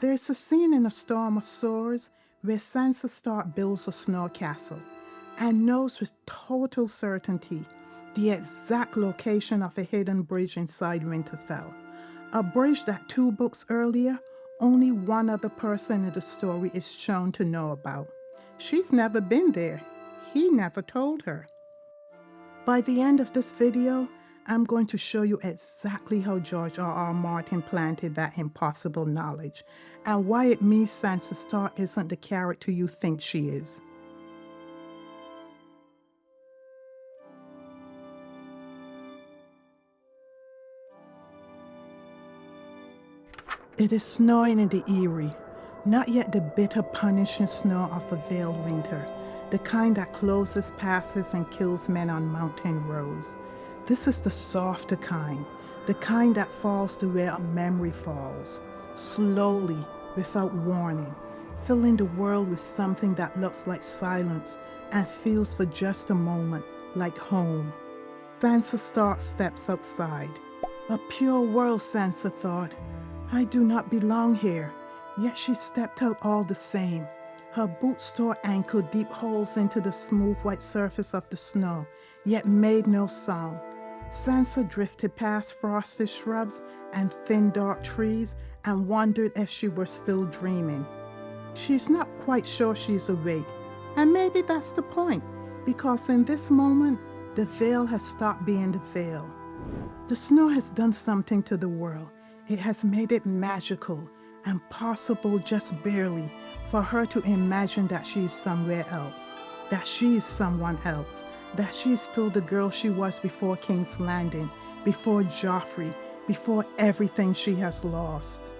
There's a scene in A Storm of Swords where Sansa Stark builds a snow castle and knows with total certainty the exact location of a hidden bridge inside Winterfell. A bridge that 2 books earlier, only one other person in the story is shown to know about. She's never been there. He never told her. By the end of this video, I'm going to show you exactly how George R.R. Martin planted that impossible knowledge and why it means Sansa Stark isn't the character you think she is. It is snowing in the Eyries, not yet the bitter punishing snow of a veiled winter, the kind that closes passes and kills men on mountain roads. This is the softer kind, the kind that falls the way a memory falls, slowly, without warning, filling the world with something that looks like silence and feels for just a moment like home. Sansa Stark steps outside. A pure world, Sansa thought. I do not belong here, yet she stepped out all the same. Her boots tore ankle-deep holes into the smooth white surface of the snow, yet made no sound. Sansa drifted past frosted shrubs and thin dark trees and wondered if she were still dreaming. She's not quite sure she's awake, and maybe that's the point, because in this moment, the veil has stopped being the veil. The snow has done something to the world. It has made it magical and possible just barely for her to imagine that she is somewhere else, that she is someone else, that she is still the girl she was before King's Landing, before Joffrey, before everything she has lost.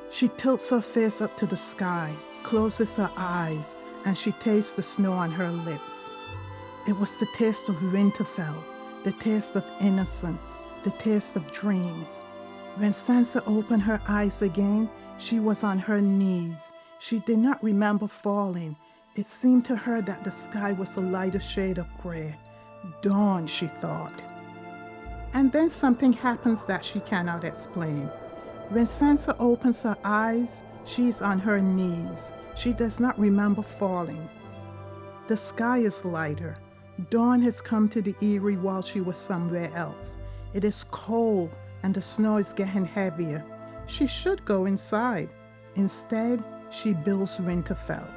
She tilts her face up to the sky, closes her eyes, and she tastes the snow on her lips. It was the taste of Winterfell, the taste of innocence, the taste of dreams. When Sansa opened her eyes again, she was on her knees. She did not remember falling. It seemed to her that the sky was a lighter shade of gray. Dawn, she thought. And then something happens that she cannot explain. When Sansa opens her eyes, she's on her knees. She does not remember falling. The sky is lighter. Dawn has come to the Eyrie while she was somewhere else. It is cold, and the snow is getting heavier. She should go inside. Instead, she builds Winterfell.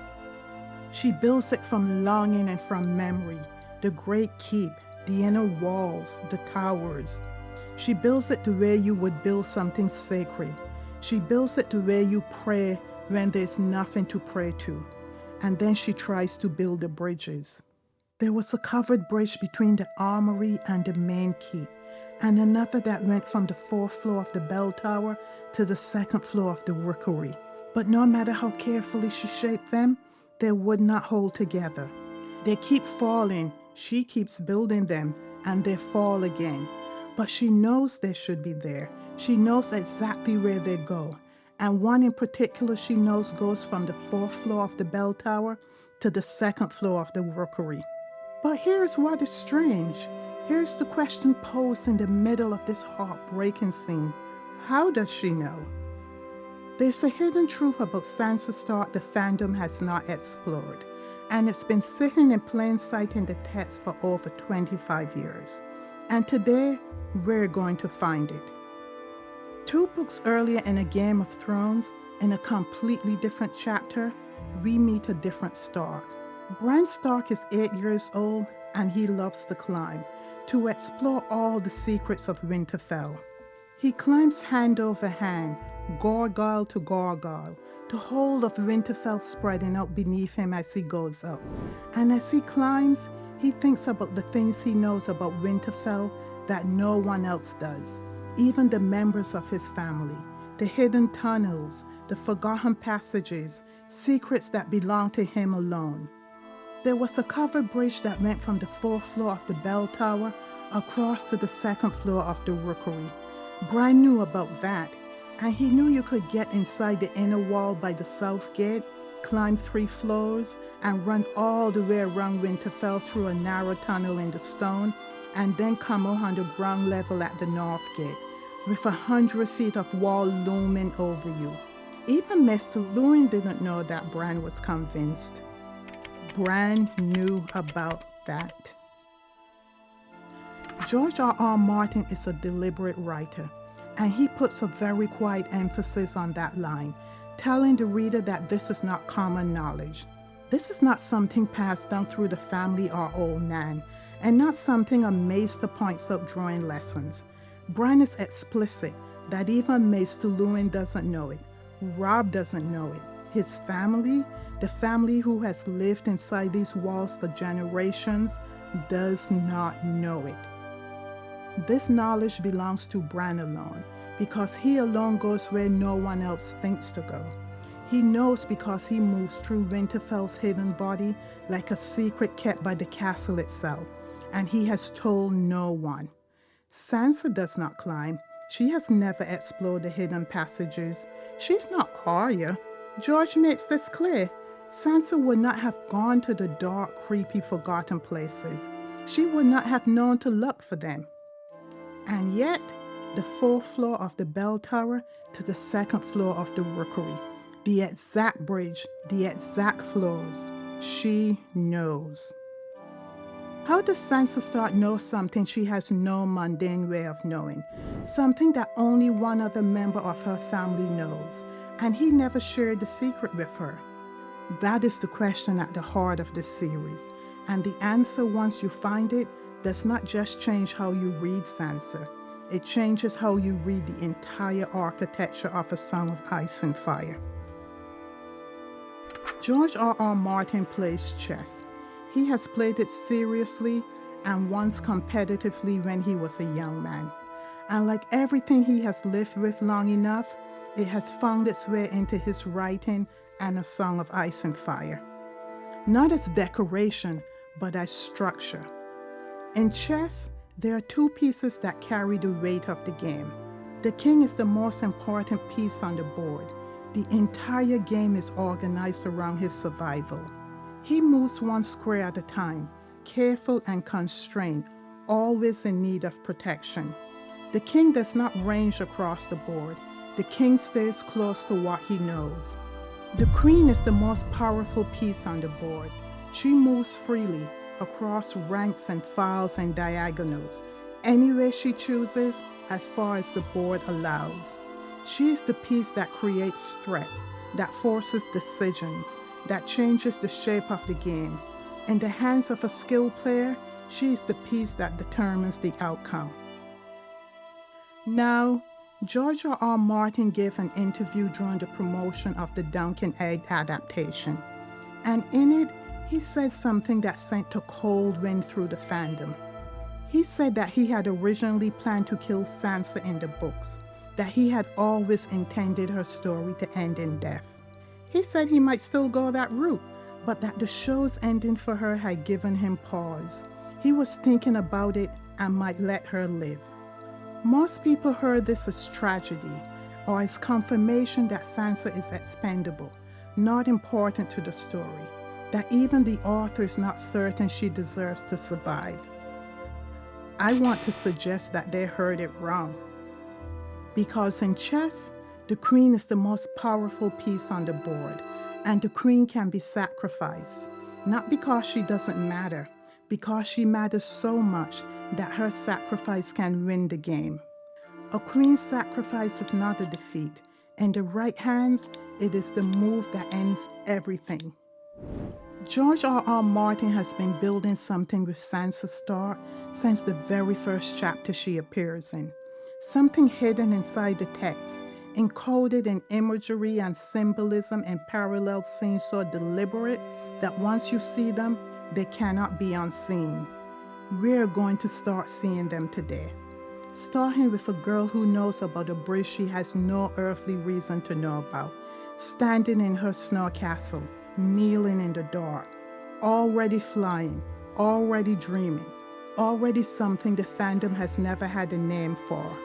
She builds it from longing and from memory, the great keep, the inner walls, the towers. She builds it the way you would build something sacred. She builds it the way you pray when there's nothing to pray to. And then she tries to build the bridges. There was a covered bridge between the armory and the main keep, and another that went from the 4th floor of the bell tower to the 2nd floor of the rookery. But no matter how carefully she shaped them, they would not hold together. They keep falling, she keeps building them, and they fall again. But she knows they should be there. She knows exactly where they go. And one in particular she knows goes from the 4th floor of the bell tower to the 2nd floor of the rookery. But here's what is strange. Here's the question posed in the middle of this heartbreaking scene. How does she know? There's a hidden truth about Sansa Stark the fandom has not explored, and it's been sitting in plain sight in the text for over 25 years. And today, we're going to find it. 2 books earlier in A Game of Thrones, in a completely different chapter, we meet a different Stark. Bran Stark is 8 years old, and he loves to climb, to explore all the secrets of Winterfell. He climbs hand over hand, gargoyle to gargoyle, the whole of Winterfell spreading out beneath him as he goes up. And as he climbs, he thinks about the things he knows about Winterfell that no one else does, even the members of his family, the hidden tunnels, the forgotten passages, secrets that belong to him alone. There was a covered bridge that went from the 4th floor of the bell tower across to the 2nd floor of the rookery. Bran knew about that, and he knew you could get inside the inner wall by the south gate, climb 3 floors, and run all the way around Winterfell through a narrow tunnel in the stone, and then come out on the ground level at the north gate, with 100 feet of wall looming over you. Even Mr. Lewin didn't know that Bran was convinced. Bran knew about that. George R.R. Martin is a deliberate writer, and he puts a very quiet emphasis on that line, telling the reader that this is not common knowledge. This is not something passed down through the family or old nan, and not something a maester points out during lessons. Bran is explicit that even Maester Lewin doesn't know it. Robb doesn't know it. His family, the family who has lived inside these walls for generations, does not know it. This knowledge belongs to Bran alone, because he alone goes where no one else thinks to go. He knows because he moves through Winterfell's hidden body like a secret kept by the castle itself, and he has told no one. Sansa does not climb. She has never explored the hidden passages. She's not Arya. George makes this clear. Sansa would not have gone to the dark, creepy, forgotten places. She would not have known to look for them. And yet, the 4th floor of the bell tower to the 2nd floor of the rookery, the exact bridge, the exact floors, she knows. How does Sansa Stark know something she has no mundane way of knowing? Something that only one other member of her family knows, and he never shared the secret with her? That is the question at the heart of this series, and the answer, once you find it, does not just change how you read Sansa. It changes how you read the entire architecture of A Song of Ice and Fire. George R.R. Martin plays chess. He has played it seriously and once competitively when he was a young man. And like everything he has lived with long enough, it has found its way into his writing and A Song of Ice and Fire. Not as decoration, but as structure. In chess, there are 2 pieces that carry the weight of the game. The king is the most important piece on the board. The entire game is organized around his survival. He moves 1 square at a time, careful and constrained, always in need of protection. The king does not range across the board. The king stays close to what he knows. The queen is the most powerful piece on the board. She moves freely across ranks and files and diagonals, anywhere she chooses, as far as the board allows. She is the piece that creates threats, that forces decisions, that changes the shape of the game. In the hands of a skilled player, she is the piece that determines the outcome. Now, George R.R. Martin gave an interview during the promotion of the Duncan Egg adaptation, and in it, he said something that sent a cold wind through the fandom. He said that he had originally planned to kill Sansa in the books, that he had always intended her story to end in death. He said he might still go that route, but that the show's ending for her had given him pause. He was thinking about it and might let her live. Most people heard this as tragedy, or as confirmation that Sansa is expendable, not important to the story, that even the author is not certain she deserves to survive. I want to suggest that they heard it wrong. Because in chess, the queen is the most powerful piece on the board, and the queen can be sacrificed, not because she doesn't matter, because she matters so much that her sacrifice can win the game. A queen's sacrifice is not a defeat. In the right hands, it is the move that ends everything. George R.R. Martin has been building something with Sansa Stark since the very first chapter she appears in. Something hidden inside the text, encoded in imagery and symbolism and parallel scenes so deliberate that once you see them, they cannot be unseen. We're going to start seeing them today. Starting with a girl who knows about a bridge she has no earthly reason to know about, standing in her snow castle, kneeling in the dark, already flying, already dreaming, already something the fandom has never had a name for.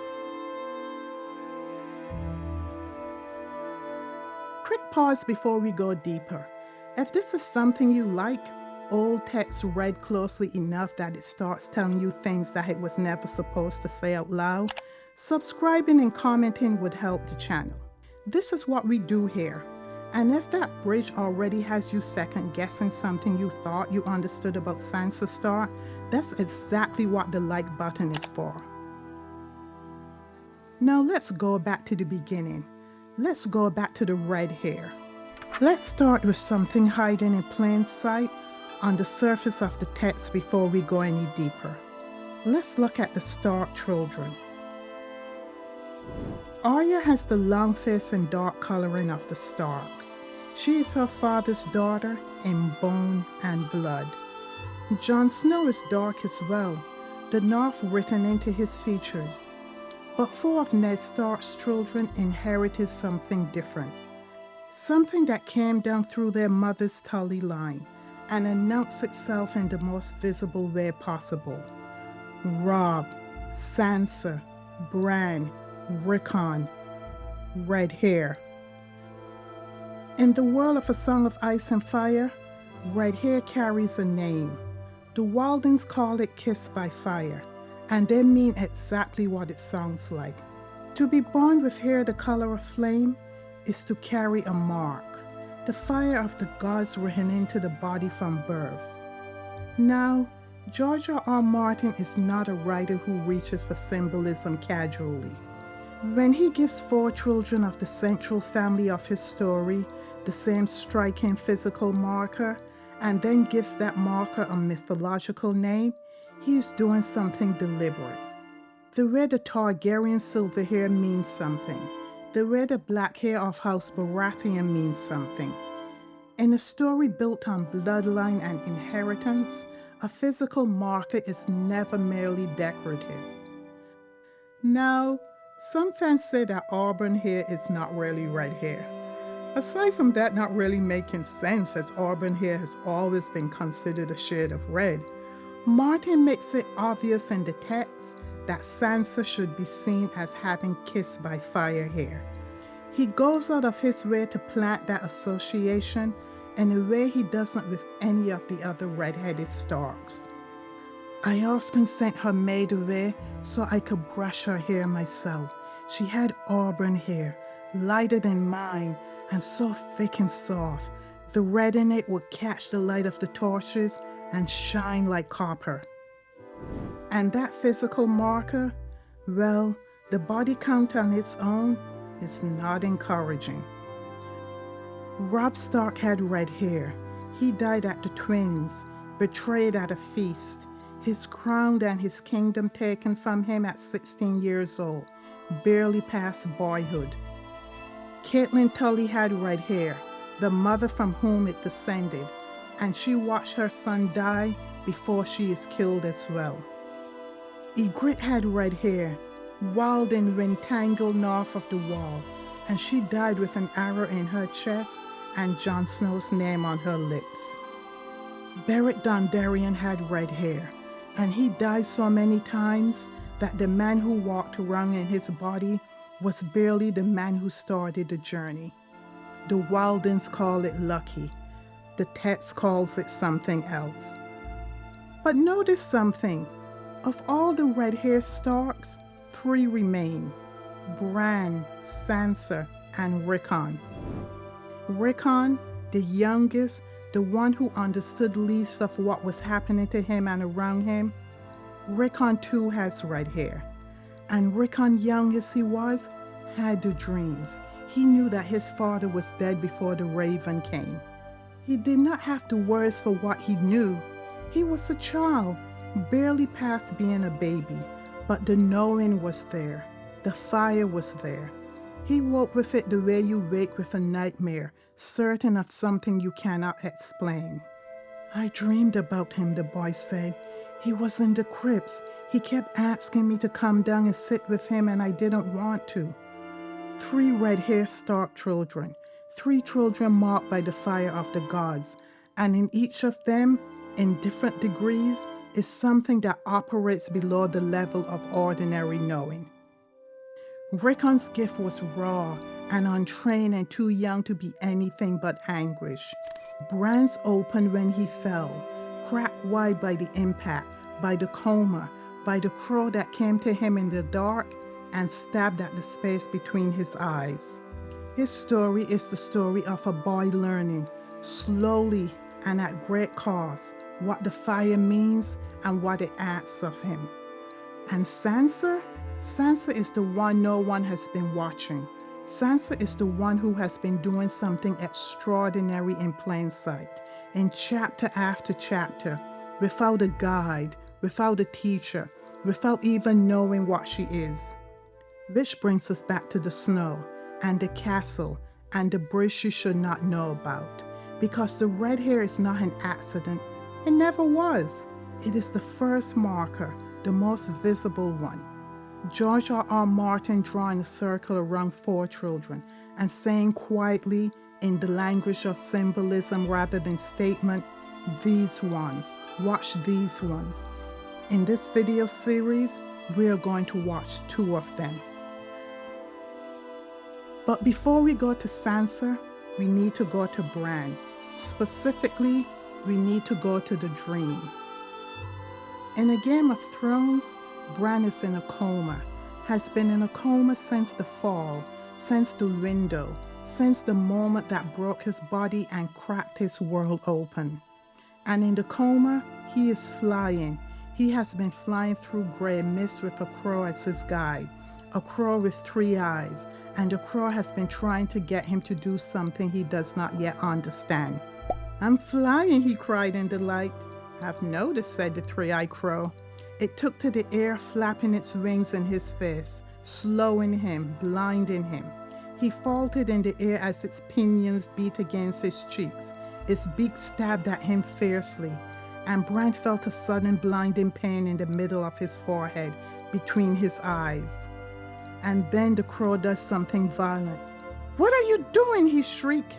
Quick pause before we go deeper. If this is something you like, old text read closely enough that it starts telling you things that it was never supposed to say out loud, subscribing and commenting would help the channel. This is what we do here. And if that bridge already has you second guessing something you thought you understood about Sansa Stark, that's exactly what the like button is for. Now let's go back to the beginning. Let's go back to the red hair. Let's start with something hiding in plain sight on the surface of the text before we go any deeper. Let's look at the Stark children. Arya has the long face and dark coloring of the Starks. She is her father's daughter in bone and blood. Jon Snow is dark as well, the North written into his features. But 4 of Ned Stark's children inherited something different. Something that came down through their mother's Tully line and announced itself in the most visible way possible. Robb, Sansa, Bran, Rickon, red hair. In the world of A Song of Ice and Fire, red hair carries a name. The Waldens call it Kissed by Fire, and they mean exactly what it sounds like. To be born with hair the color of flame is to carry a mark, the fire of the gods written into the body from birth. Now, George R.R. Martin is not a writer who reaches for symbolism casually. When he gives 4 children of the central family of his story the same striking physical marker, and then gives that marker a mythological name, he is doing something deliberate. The way the Targaryen silver hair means something. The way the black hair of House Baratheon means something. In a story built on bloodline and inheritance, a physical marker is never merely decorative. Now, some fans say that auburn hair is not really red hair. Aside from that not really making sense, as auburn hair has always been considered a shade of red, Martin makes it obvious in the text that Sansa should be seen as having kissed by fire hair. He goes out of his way to plant that association in a way he doesn't with any of the other red-headed Starks. I often sent her maid away so I could brush her hair myself. She had auburn hair, lighter than mine, and so thick and soft. The red in it would catch the light of the torches and shine like copper. And that physical marker, well, the body count on its own is not encouraging. Robb Stark had red hair. He died at the Twins, betrayed at a feast, his crown and his kingdom taken from him at 16 years old, barely past boyhood. Catelyn Tully had red hair, the mother from whom it descended, and she watched her son die before she is killed as well. Ygritte had red hair, wild and wind-tangled north of the wall, and she died with an arrow in her chest and Jon Snow's name on her lips. Beric Dondarrion had red hair, and he died so many times that the man who walked around in his body was barely the man who started the journey. The Waldens call it lucky. The text calls it something else. But notice something. Of all the red-haired Starks, 3 remain: Bran, Sansa, and Rickon. Rickon, the youngest, the one who understood least of what was happening to him and around him, Rickon too has red hair. And Rickon, young as he was, had the dreams. He knew that his father was dead before the Raven came. He did not have the words for what he knew. He was a child, barely past being a baby, but the knowing was there. The fire was there. He woke with it the way you wake with a nightmare, certain of something you cannot explain. I dreamed about him, the boy said. He was in the crypts. He kept asking me to come down and sit with him, and I didn't want to. 3 red-haired Stark children, 3 children marked by the fire of the gods, and in each of them, in different degrees, is something that operates below the level of ordinary knowing. Rickon's gift was raw and untrained and too young to be anything but anguish. Bran's opened when he fell, cracked wide by the impact, by the coma, by the crow that came to him in the dark and stabbed at the space between his eyes. His story is the story of a boy learning, slowly and at great cost, what the fire means and what it asks of him. And Sansa? Sansa is the one no one has been watching. Sansa is the one who has been doing something extraordinary in plain sight, in chapter after chapter, without a guide, without a teacher, without even knowing what she is. Which brings us back to the snow and the castle and the bridge she should not know about. Because the red hair is not an accident. It never was. It is the first marker, the most visible one. George R.R. Martin drawing a circle around 4 children and saying quietly, in the language of symbolism rather than statement, these ones, watch these ones. In this video series, we are going to watch 2 of them. But before we go to Sansa, we need to go to Bran. Specifically, we need to go to the dream. In A Game of Thrones, Bran is in a coma, has been in a coma since the fall, since the window, since the moment that broke his body and cracked his world open. And in the coma, he is flying. He has been flying through grey mist with a crow as his guide, a crow with 3 eyes, and the crow has been trying to get him to do something he does not yet understand. I'm flying, he cried in delight. I've noticed, said the 3-eyed crow. It took to the air, flapping its wings in his face, slowing him, blinding him. He faltered in the air as its pinions beat against his cheeks. Its beak stabbed at him fiercely, and Bran felt a sudden blinding pain in the middle of his forehead, between his eyes. And then the crow does something violent. What are you doing? He shrieked.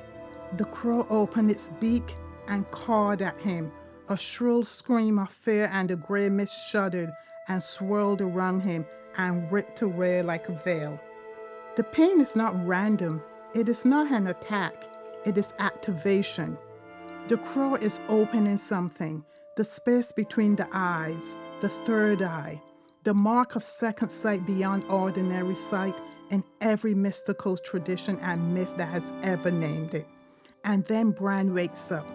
The crow opened its beak and cawed at him. A shrill scream of fear, and the grey mist shuddered and swirled around him and ripped away like a veil. The pain is not random. It is not an attack. It is activation. The crow is opening something, the space between the eyes, the 3rd eye, the mark of second sight beyond ordinary sight in every mystical tradition and myth that has ever named it. And then Bran wakes up.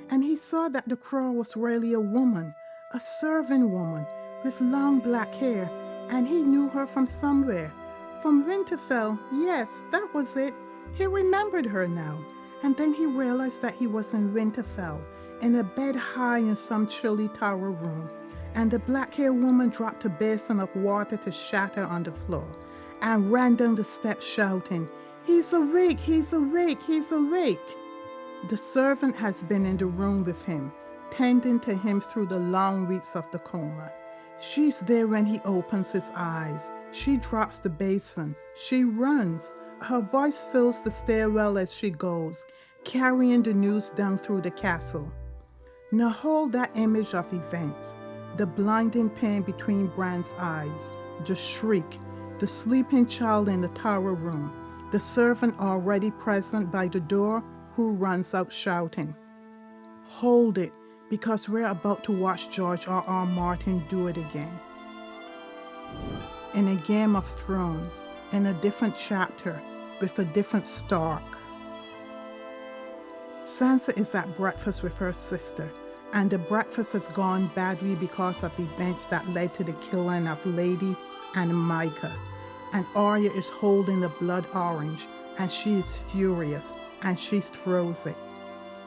And he saw that the crow was really a woman, a servant woman with long black hair, and he knew her from somewhere. From Winterfell, yes, that was it. He remembered her now. And then he realized that he was in Winterfell, in a bed high in some chilly tower room. And the black-haired woman dropped a basin of water to shatter on the floor and ran down the steps shouting, "He's awake, he's awake, he's awake." The servant has been in the room with him, tending to him through the long weeks of the coma. She's there when he opens his eyes. She drops the basin. She runs. Her voice fills the stairwell as she goes, carrying the news down through the castle. Now hold that image of events. The blinding pain between Bran's eyes, the shriek, the sleeping child in the tower room, the servant already present by the door who runs out shouting. Hold it, because we're about to watch George R.R. Martin do it again. In A Game of Thrones, in a different chapter, with a different Stark. Sansa is at breakfast with her sister, and the breakfast has gone badly because of events that led to the killing of Lady and Micah. And Arya is holding the blood orange, and she is furious, and she throws it.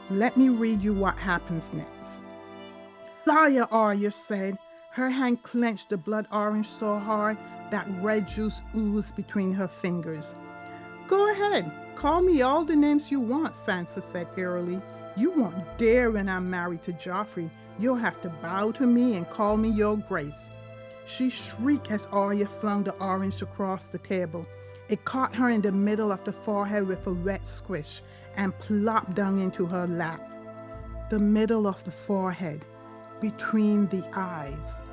Let me read you what happens next. "Liar," Arya said. Her hand clenched the blood orange so hard that red juice oozed between her fingers. "Go ahead, call me all the names you want," Sansa said eerily. "You won't dare when I'm married to Joffrey. You'll have to bow to me and call me your grace." She shrieked as Arya flung the orange across the table. It caught her in the middle of the forehead with a wet squish and plopped down into her lap. The middle of the forehead, between the eyes.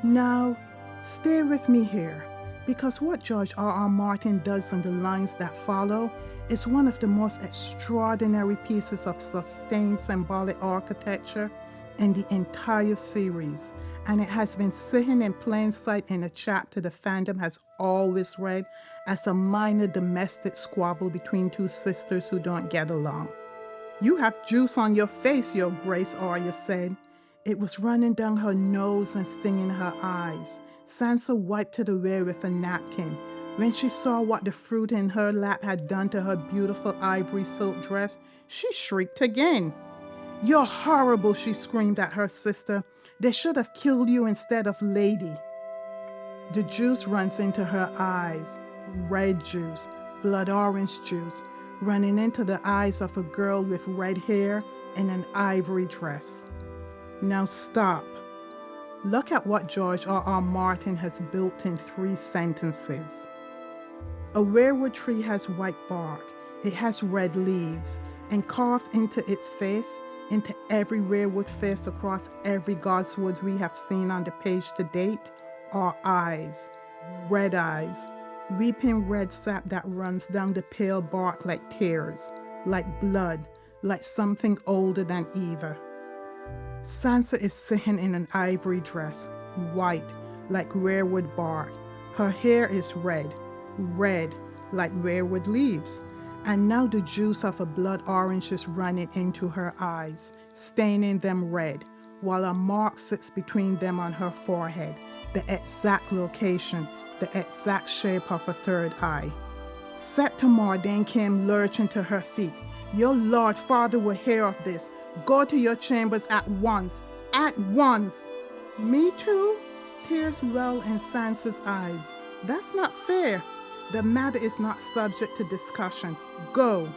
Now, stay with me here, because what George R.R. Martin does in the lines that follow is one of the most extraordinary pieces of sustained symbolic architecture in the entire series, and it has been sitting in plain sight in a chapter the fandom has always read as a minor domestic squabble between two sisters who don't get along. "You have juice on your face, Your Grace," Arya said. It was running down her nose and stinging her eyes. Sansa wiped it away with a napkin. When she saw what the fruit in her lap had done to her beautiful ivory silk dress, she shrieked again. "You're horrible," she screamed at her sister. "They should have killed you instead of Lady." The juice runs into her eyes. Red juice, blood orange juice, running into the eyes of a girl with red hair in an ivory dress. Now stop. Look at what George R.R. Martin has built in 3 sentences. A weirwood tree has white bark. It has red leaves, and carved into its face, into every weirwood face across every godswood we have seen on the page to date, are eyes, red eyes, weeping red sap that runs down the pale bark like tears, like blood, like something older than either. Sansa is sitting in an ivory dress, white, like weirwood bark. Her hair is red, red, like weirwood leaves. And now the juice of a blood orange is running into her eyes, staining them red, while a mark sits between them on her forehead, the exact location, the exact shape of a third eye. Septimar then came lurching to her feet. "Your Lord Father will hear of this. Go to your chambers at once. At once!" "Me too?" Tears well in Sansa's eyes. "That's not fair. The matter is not subject to discussion. Go."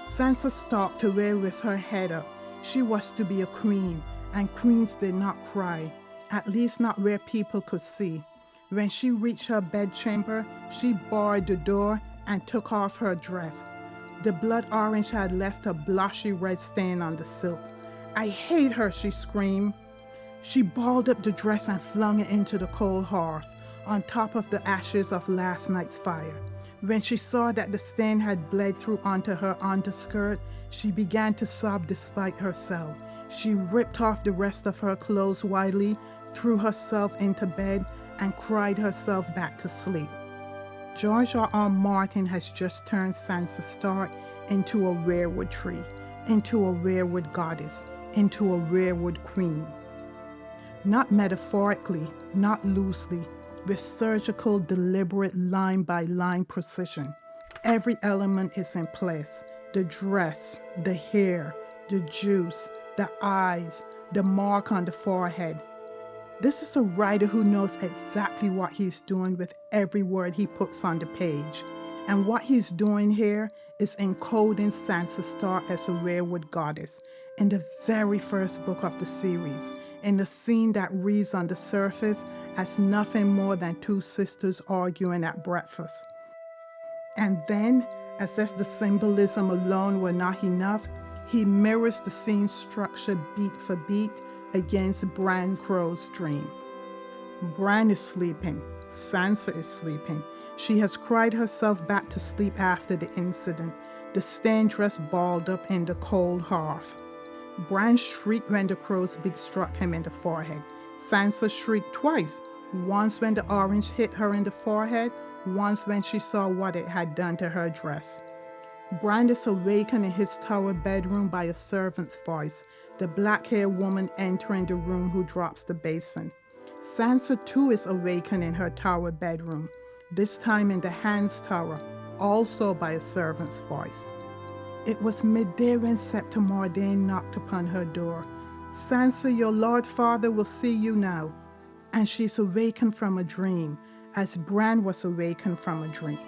Sansa stalked away with her head up. She was to be a queen, and queens did not cry, at least not where people could see. When she reached her bedchamber, she barred the door and took off her dress. The blood orange had left a blushy red stain on the silk. "I hate her," she screamed. She balled up the dress and flung it into the cold hearth, on top of the ashes of last night's fire. When she saw that the stain had bled through onto her underskirt, she began to sob despite herself. She ripped off the rest of her clothes widely, threw herself into bed, and cried herself back to sleep. George R.R. Martin has just turned Sansa Stark into a weirwood tree, into a weirwood goddess, into a weirwood queen. Not metaphorically, not loosely, with surgical, deliberate, line-by-line precision. Every element is in place. The dress, the hair, the juice, the eyes, the mark on the forehead. This is a writer who knows exactly what he's doing with every word he puts on the page. And what he's doing here is encoding Sansa Stark as a weirwood goddess in the very first book of the series, in the scene that reads on the surface as nothing more than 2 sisters arguing at breakfast. And then, as if the symbolism alone were not enough, he mirrors the scene structure beat for beat against Bran's crow's dream. Bran is sleeping. Sansa is sleeping. She has cried herself back to sleep after the incident, the stained dress balled up in the cold hearth. Bran shrieked when the crow's beak struck him in the forehead. Sansa shrieked twice, once when the orange hit her in the forehead, once when she saw what it had done to her dress. Bran is awakened in his tower bedroom by a servant's voice, the black-haired woman entering the room who drops the basin. Sansa too is awakened in her tower bedroom, this time in the Hand's Tower, also by a servant's voice. It was midday when Septimar Dane knocked upon her door. "Sansa, your Lord Father will see you now." And she's awakened from a dream, as Bran was awakened from a dream.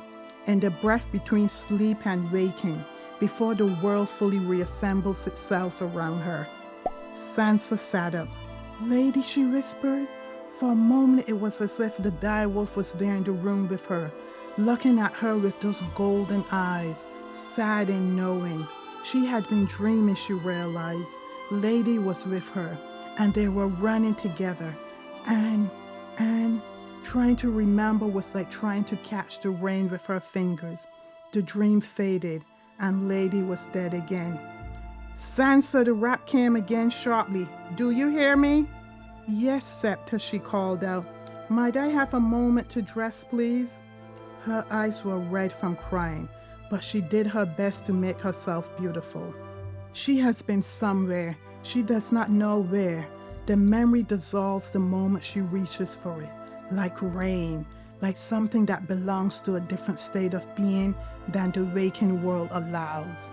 In the breath between sleep and waking, before the world fully reassembles itself around her. Sansa sat up. "Lady," she whispered. For a moment it was as if the direwolf was there in the room with her, looking at her with those golden eyes, sad and knowing. She had been dreaming, she realized. Lady was with her, and they were running together. And trying to remember was like trying to catch the rain with her fingers. The dream faded, and Lady was dead again. "Sansa," the rap came again sharply. "Do you hear me?" "Yes, Septa," she called out. "Might I have a moment to dress, please?" Her eyes were red from crying, but she did her best to make herself beautiful. She has been somewhere, she does not know where. The memory dissolves the moment she reaches for it, like rain, like something that belongs to a different state of being than the waking world allows.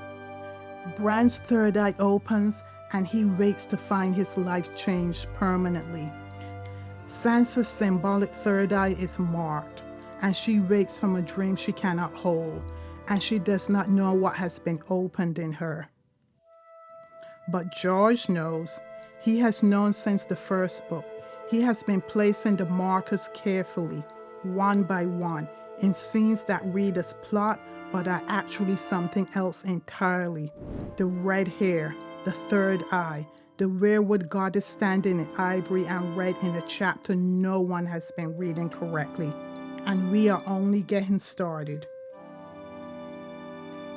Bran's third eye opens and he wakes to find his life changed permanently. Sansa's symbolic third eye is marked, and she wakes from a dream she cannot hold, and she does not know what has been opened in her. But George knows. He has known since the first book. He has been placing the markers carefully, one by one, in scenes that read as plot but are actually something else entirely. The red hair, the third eye, the Weirwood goddess standing in ivory and red in a chapter no one has been reading correctly. And we are only getting started.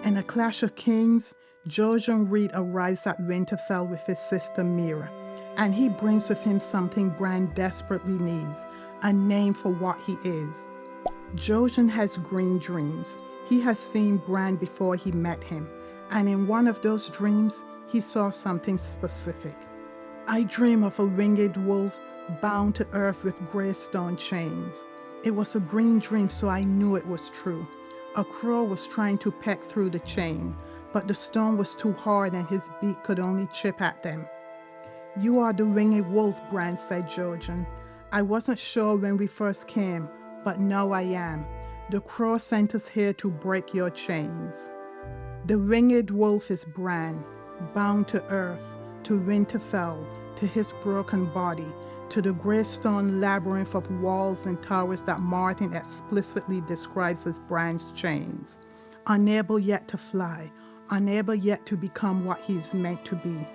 In A Clash of Kings, Jojen Reed arrives at Winterfell with his sister Mira, and he brings with him something Bran desperately needs, a name for what he is. Jojen has green dreams. He has seen Bran before he met him, and in one of those dreams, he saw something specific. I dream of a winged wolf bound to earth with grey stone chains. It was a green dream, so I knew it was true. A crow was trying to peck through the chain, but the stone was too hard and his beak could only chip at them. You are the winged wolf, Bran said Jojen. I wasn't sure when we first came, but now I am. The crow sent us here to break your chains. The winged wolf is Bran, bound to earth, to Winterfell, to his broken body, to the grey stone labyrinth of walls and towers that Martin explicitly describes as Bran's chains. Unable yet to fly, unable yet to become what he is meant to be.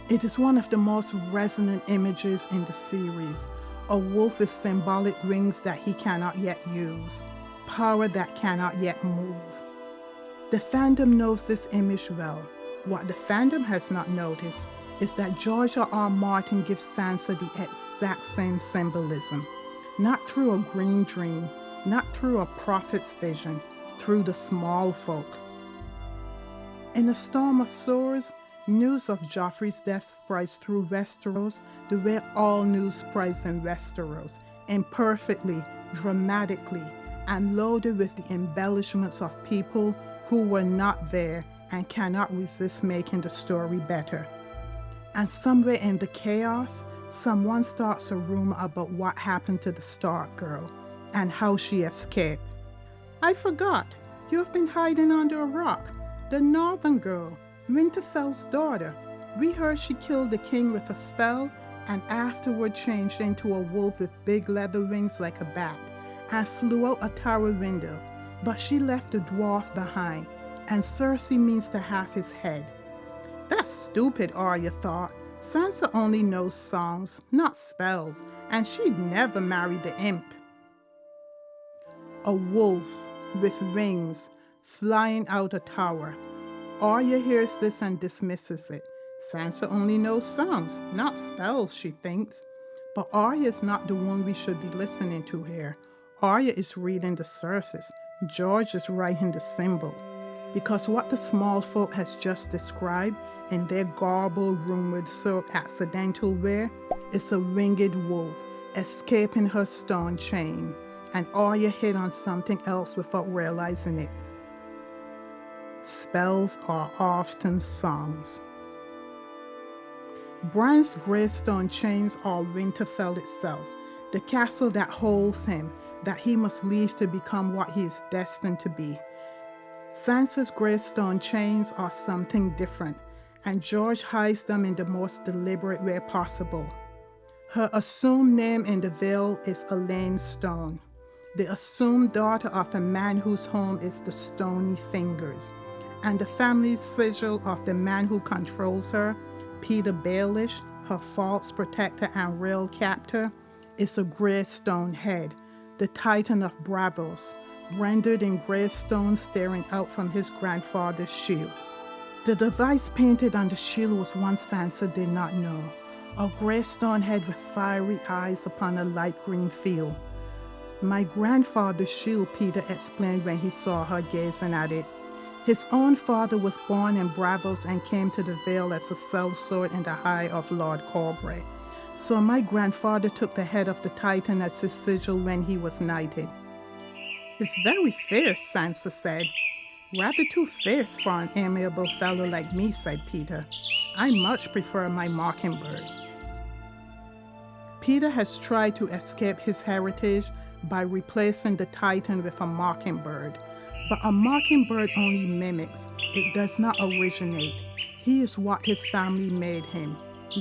It is one of the most resonant images in the series, a wolf with symbolic wings that he cannot yet use, power that cannot yet move. The fandom knows this image well. What the fandom has not noticed is that George R.R. Martin gives Sansa the exact same symbolism, not through a green dream, not through a prophet's vision, through the small folk. In A Storm of Swords, news of Joffrey's death spreads through Westeros the way all news spreads in Westeros, imperfectly, dramatically, and loaded with the embellishments of people who were not there and cannot resist making the story better. And somewhere in the chaos, someone starts a rumor about what happened to the Stark girl and how she escaped. I forgot, you've been hiding under a rock. The northern girl, Winterfell's daughter. We heard she killed the king with a spell and afterward changed into a wolf with big leather wings like a bat and flew out a tower window. But she left the dwarf behind, and Cersei means to have his head. That's stupid, Arya thought. Sansa only knows songs, not spells, and she'd never marry the imp. A wolf with wings flying out a tower. Arya hears this and dismisses it. Sansa only knows songs, not spells, she thinks. But Arya is not the one we should be listening to here. Arya is reading the surface. George is writing the symbol. Because what the small folk has just described in their garbled, rumored, so accidental way is a winged wolf escaping her stone chain, and Arya hit on something else without realizing it. Spells are often songs. Bran's greystone chains are Winterfell itself, the castle that holds him, that he must leave to become what he is destined to be. Sansa's greystone chains are something different, and George hides them in the most deliberate way possible. Her assumed name in the Vale is Elaine Stone, the assumed daughter of a man whose home is the Stony Fingers, and the family sigil of the man who controls her, Peter Baelish, her false protector and real captor, is a greystone head, the Titan of Braavos, rendered in grey stone staring out from his grandfather's shield. The device painted on the shield was one Sansa did not know, a grey stone head with fiery eyes upon a light green field. My grandfather's shield, Peter explained when he saw her gazing at it. His own father was born in Braavos and came to the Vale as a sellsword in the eye of Lord Corbray. So my grandfather took the head of the Titan as his sigil when he was knighted. It's very fierce, Sansa said. Rather too fierce for an amiable fellow like me, said Peter. I much prefer my mockingbird. Peter has tried to escape his heritage by replacing the Titan with a mockingbird. But a mockingbird only mimics, it does not originate. He is what his family made him,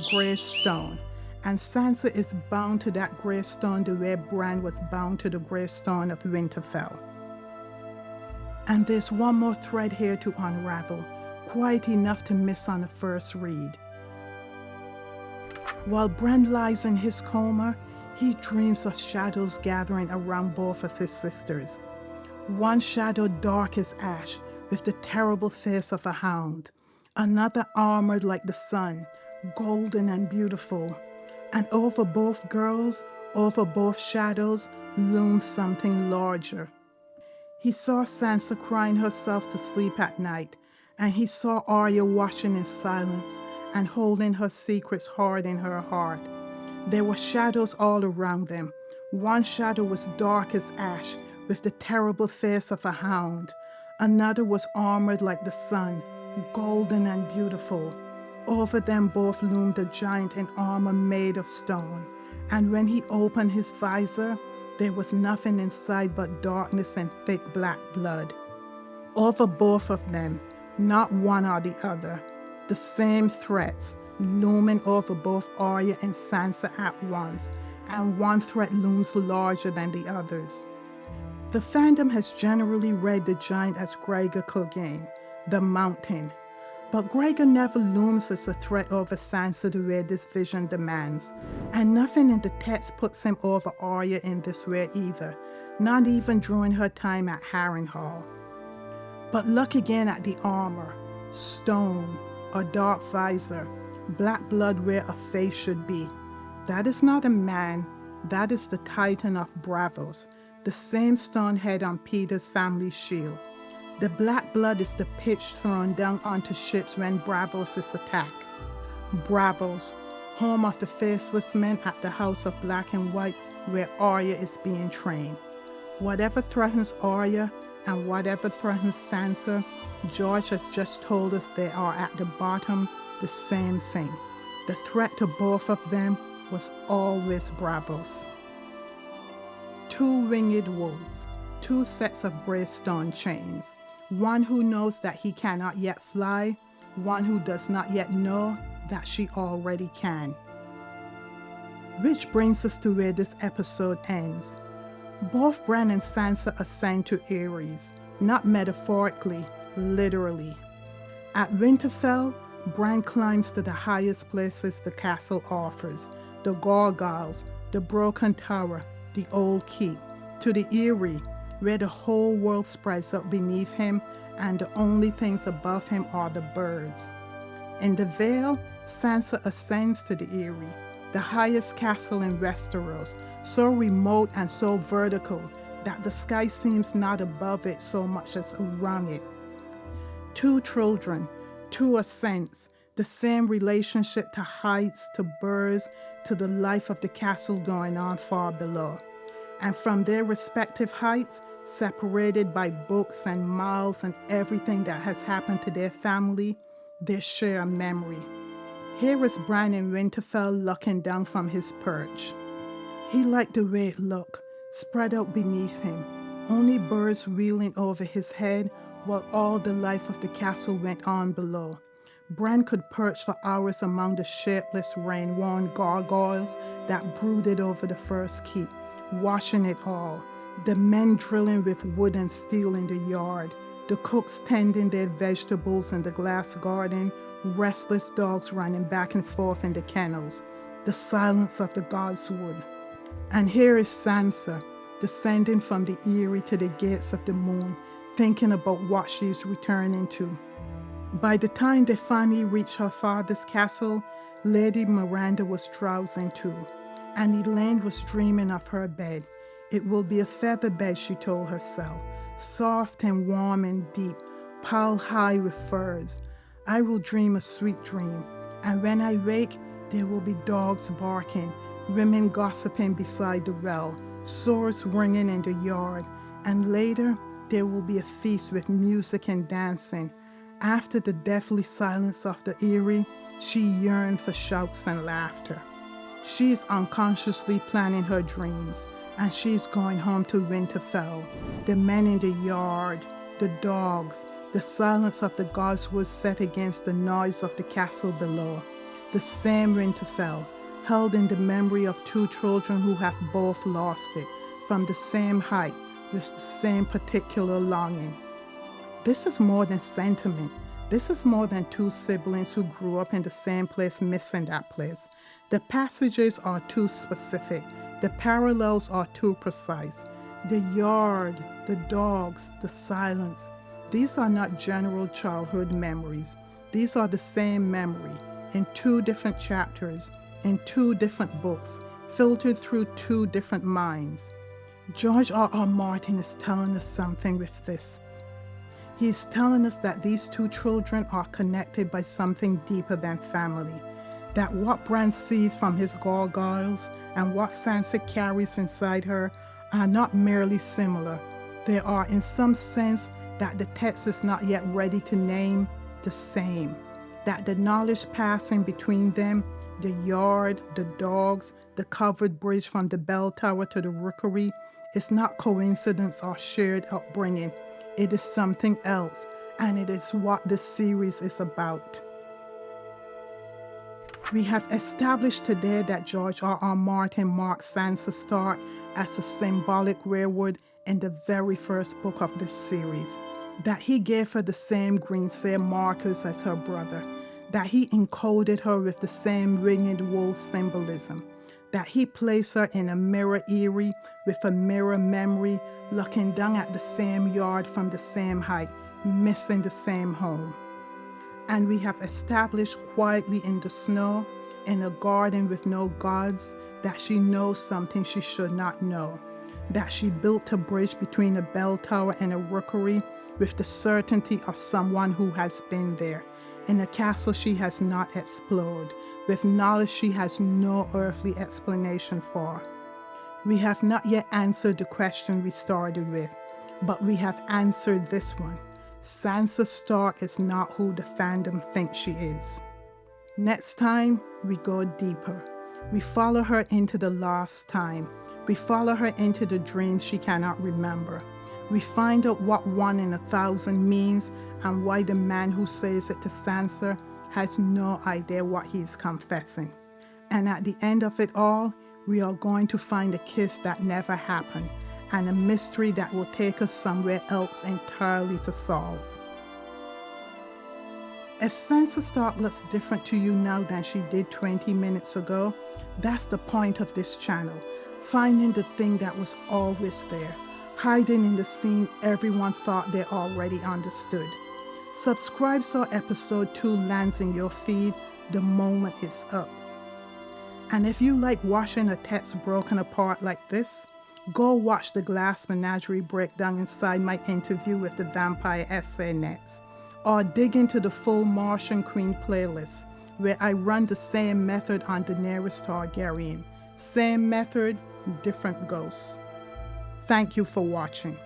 grey stone. And Sansa is bound to that grey stone the way Bran was bound to the grey stone of Winterfell. And there's one more thread here to unravel, quite enough to miss on the first read. While Bran lies in his coma, he dreams of shadows gathering around both of his sisters. One shadow dark as ash, with the terrible face of a hound. Another armored like the sun, golden and beautiful. And over both girls, over both shadows, loomed something larger. He saw Sansa crying herself to sleep at night, and he saw Arya watching in silence and holding her secrets hard in her heart. There were shadows all around them. One shadow was dark as ash, with the terrible face of a hound. Another was armored like the sun, golden and beautiful. Over them both loomed a giant in armor made of stone. And when he opened his visor, there was nothing inside but darkness and thick black blood. Over both of them, not one or the other, the same threats looming over both Arya and Sansa at once, and one threat looms larger than the others. The fandom has generally read the giant as Gregor Clegane, the mountain, but Gregor never looms as a threat over Sansa the way this vision demands, and nothing in the text puts him over Arya in this way either, not even during her time at Harrenhal. But look again at the armor, stone, a dark visor, black blood where a face should be. That is not a man, that is the Titan of Braavos, the same stone head on Peter's family shield. The black blood is the pitch thrown down onto ships when Braavos is attacked. Braavos, home of the faceless men at the House of Black and White where Arya is being trained. Whatever threatens Arya and whatever threatens Sansa, George has just told us they are at the bottom the same thing. The threat to both of them was always Braavos. Two winged wolves, two sets of grey stone chains. One who knows that he cannot yet fly, one who does not yet know that she already can. Which brings us to where this episode ends. Both Bran and Sansa ascend to Eyries, not metaphorically, literally. At Winterfell, Bran climbs to the highest places the castle offers, the gargoyles, the broken tower, the old keep, to the Eyrie, where the whole world spreads up beneath him and the only things above him are the birds. In the Vale, Sansa ascends to the Eyrie, the highest castle in Westeros, so remote and so vertical that the sky seems not above it so much as around it. Two children, two ascents, the same relationship to heights, to birds, to the life of the castle going on far below. And from their respective heights, separated by books and miles and everything that has happened to their family, they share a memory. Here is Bran in Winterfell looking down from his perch. He liked the way it looked, spread out beneath him, only birds wheeling over his head while all the life of the castle went on below. Bran could perch for hours among the shapeless, rain-worn gargoyles that brooded over the first keep, watching it all. The men drilling with wood and steel in the yard, the cooks tending their vegetables in the glass garden, restless dogs running back and forth in the kennels, the silence of the godswood. And here is Sansa, descending from the Eyrie to the gates of the moon, thinking about what she is returning to. By the time they finally reached her father's castle, Lady Miranda was drowsing too, and Elaine was dreaming of her bed. It will be a feather bed, she told herself, soft and warm and deep, piled high with furs. I will dream a sweet dream, and when I wake, there will be dogs barking, women gossiping beside the well, swords ringing in the yard, and later there will be a feast with music and dancing. After the deathly silence of the Eyrie, she yearned for shouts and laughter. She is unconsciously planning her dreams, and she is going home to Winterfell. The men in the yard, the dogs, the silence of the gods was set against the noise of the castle below. The same Winterfell, held in the memory of two children who have both lost it, from the same height, with the same particular longing. This is more than sentiment. This is more than two siblings who grew up in the same place missing that place. The passages are too specific. The parallels are too precise. The yard, the dogs, the silence. These are not general childhood memories. These are the same memory in two different chapters, in two different books, filtered through two different minds. George R.R. Martin is telling us something with this. He is telling us that these two children are connected by something deeper than family. That what Bran sees from his gargoyles and what Sansa carries inside her are not merely similar. They are, in some sense, that the text is not yet ready to name, the same. That the knowledge passing between them, the yard, the dogs, the covered bridge from the bell tower to the rookery, is not coincidence or shared upbringing. It is something else, and it is what this series is about. We have established today that George R.R. Martin marked Sansa Stark as a symbolic Weirwood in the very first book of this series, that he gave her the same Greenseer markers as her brother, that he encoded her with the same Winged Wolf symbolism, that he placed her in a mirror Eyrie with a mirror memory, looking down at the same yard from the same height, missing the same home. And we have established quietly in the snow, in a garden with no gods, that she knows something she should not know, that she built a bridge between a bell tower and a rookery with the certainty of someone who has been there, in a castle she has not explored, with knowledge she has no earthly explanation for. We have not yet answered the question we started with, but we have answered this one. Sansa Stark is not who the fandom thinks she is. Next time, we go deeper. We follow her into the lost time. We follow her into the dreams she cannot remember. We find out what 1 in 1,000 means and why the man who says it to Sansa has no idea what he is confessing. And at the end of it all, we are going to find a kiss that never happened and a mystery that will take us somewhere else entirely to solve. If Sansa Stark looks different to you now than she did 20 minutes ago, that's the point of this channel, finding the thing that was always there, hiding in the scene everyone thought they already understood. Subscribe so episode 2 lands in your feed the moment it's up. And if you like watching a text broken apart like this, go watch the Glass Menagerie breakdown inside my interview with the Vampire Essay Nets, or dig into the full Martian Queen playlist, where I run the same method on Daenerys Targaryen. Same method, different ghosts. Thank you for watching.